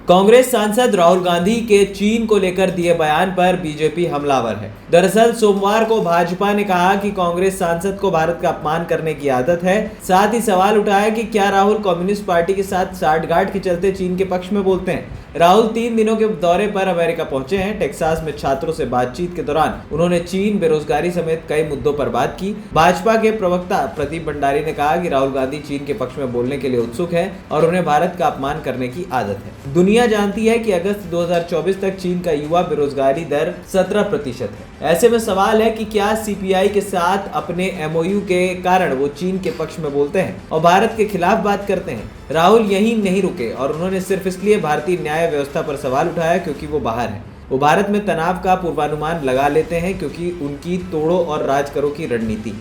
कांग्रेस सांसद राहुल गांधी के चीन को लेकर दिए बयान पर बीजेपी हमलावर है। दरअसल सोमवार को भाजपा ने कहा कि कांग्रेस सांसद को भारत का अपमान करने की आदत है। साथ ही सवाल उठाया कि क्या राहुल कम्युनिस्ट पार्टी के साथ साठगांठ के चलते चीन के पक्ष में बोलते हैं। राहुल 3 दिनों के दौरे पर अमेरिका पहुंचे हैं। टेक्सास में छात्रों से बातचीत के दौरान उन्होंने चीन, बेरोजगारी समेत कई मुद्दों पर बात की। भाजपा के प्रवक्ता प्रदीप भंडारी ने कहा कि राहुल गांधी चीन के पक्ष में बोलने के लिए उत्सुक है और उन्हें भारत का अपमान करने की आदत है। दुनिया जानती है कि अगस्त 2024 तक चीन का युवा बेरोजगारी दर 17% है। ऐसे में सवाल है कि क्या सीपीआई के साथ अपने एमओयू के कारण वो चीन के पक्ष में बोलते हैं और भारत के खिलाफ बात करते हैं। राहुल यहीं नहीं रुके और उन्होंने सिर्फ इसलिए भारतीय न्याय व्यवस्था पर सवाल उठाया क्योंकि वो बाहर है। वो भारत में तनाव का पूर्वानुमान लगा लेते हैं क्योंकि उनकी तोड़ो और राज करो की रणनीति।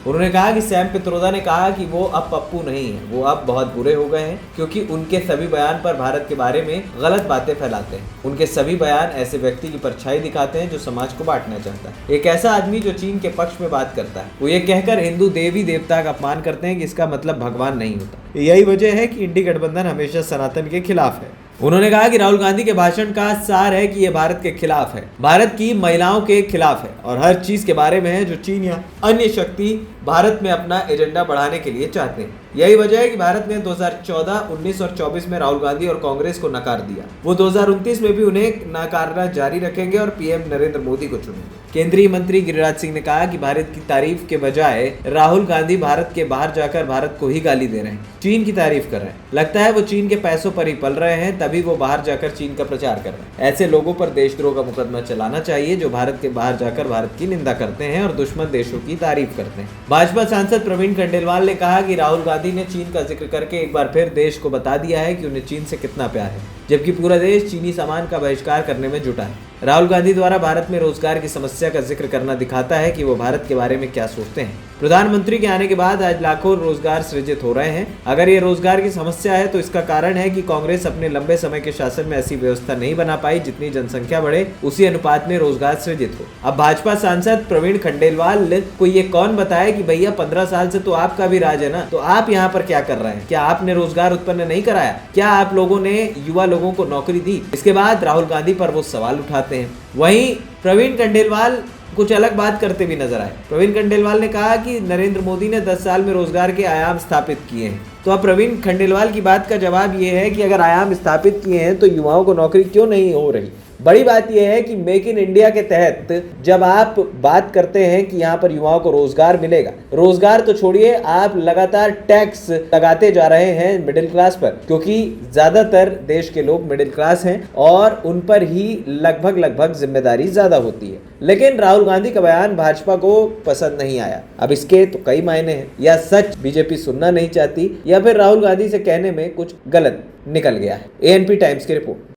उन्होंने कहा कि सैम पित्रोदा ने कहा कि वो अब पप्पू नहीं है, वो अब बहुत बुरे हो गए हैं क्योंकि उनके सभी बयान पर भारत के बारे में गलत बातें फैलाते हैं। उनके सभी बयान ऐसे व्यक्ति की परछाई दिखाते हैं जो समाज को बांटना चाहता है। एक ऐसा आदमी जो चीन के पक्ष में बात करता है, वो ये कहकर हिंदू देवी देवता का अपमान करते हैं कि इसका मतलब भगवान नहीं होता। यही वजह है कि इंडी गठबंधन हमेशा सनातन के खिलाफ है। उन्होंने कहा कि राहुल गांधी के भाषण का सार है कि ये भारत के खिलाफ है, भारत की महिलाओं के खिलाफ है और हर चीज के बारे में है जो चीन या अन्य शक्ति भारत में अपना एजेंडा बढ़ाने के लिए चाहते हैं। यही वजह है कि भारत ने 2014, 19 और 24 में राहुल गांधी और कांग्रेस को नकार दिया। वो 2029 में भी उन्हें नकारना जारी रखेंगे और पीएम नरेंद्र मोदी को चुनेंगे। केंद्रीय मंत्री गिरिराज सिंह ने कहा कि भारत की तारीफ के बजाय राहुल गांधी भारत के बाहर जाकर भारत को ही गाली दे रहे हैं, चीन की तारीफ कर रहे हैं। लगता है वो चीन के पैसों पर ही पल रहे हैं, तभी वो बाहर जाकर चीन का प्रचार कर रहे हैं। ऐसे लोगों पर देशद्रोह का मुकदमा चलाना चाहिए जो भारत के बाहर जाकर भारत की निंदा करते हैं और दुश्मन देशों की तारीफ करते हैं। भाजपा सांसद प्रवीण खंडेलवाल ने कहा कि राहुल गांधी ने चीन का जिक्र करके एक बार फिर देश को बता दिया है कि उन्हें चीन से कितना प्यार है, जबकि पूरा देश चीनी सामान का बहिष्कार करने में जुटा है। राहुल गांधी द्वारा भारत में रोजगार की समस्या का जिक्र करना दिखाता है कि वो भारत के बारे में क्या सोचते हैं। प्रधानमंत्री के आने के बाद आज लाखों रोजगार सृजित हो रहे हैं। अगर ये रोजगार की समस्या है तो इसका कारण है कि कांग्रेस अपने लंबे समय के शासन में ऐसी व्यवस्था नहीं बना पाई जितनी जनसंख्या बढ़े उसी अनुपात में रोजगार सृजित हो। अब भाजपा सांसद प्रवीण खंडेलवाल को ये कौन बताए कि भैया 15 साल से तो आपका भी राज है ना, तो आप यहाँ पर क्या कर रहे हैं? क्या आपने रोजगार उत्पन्न नहीं कराया? क्या आप लोगों ने युवा लोगों को नौकरी दी? इसके बाद राहुल गांधी पर वो सवाल उठाते हैं। वहीं प्रवीण खंडेलवाल कुछ अलग बात करते भी नजर आए। प्रवीण खंडेलवाल ने कहा कि नरेंद्र मोदी ने 10 साल में रोजगार के आयाम स्थापित किए हैं। तो अब प्रवीण खंडेलवाल की बात का जवाब ये है कि अगर आयाम स्थापित किए हैं तो युवाओं को नौकरी क्यों नहीं हो रही? बड़ी बात यह है कि मेक इन इंडिया के तहत जब आप बात करते हैं कि यहाँ पर युवाओं को रोजगार मिलेगा, रोजगार तो छोड़िए, आप लगातार टैक्स लगाते जा रहे हैं मिडिल क्लास पर, क्योंकि ज्यादातर देश के लोग मिडिल क्लास हैं और उन पर ही लगभग जिम्मेदारी ज्यादा होती है। लेकिन राहुल गांधी का बयान भाजपा को पसंद नहीं आया। अब इसके तो कई मायने हैं, या सच बीजेपी सुनना नहीं चाहती या फिर राहुल गांधी से कहने में कुछ गलत निकल गया है। एएनपी टाइम्स की रिपोर्ट।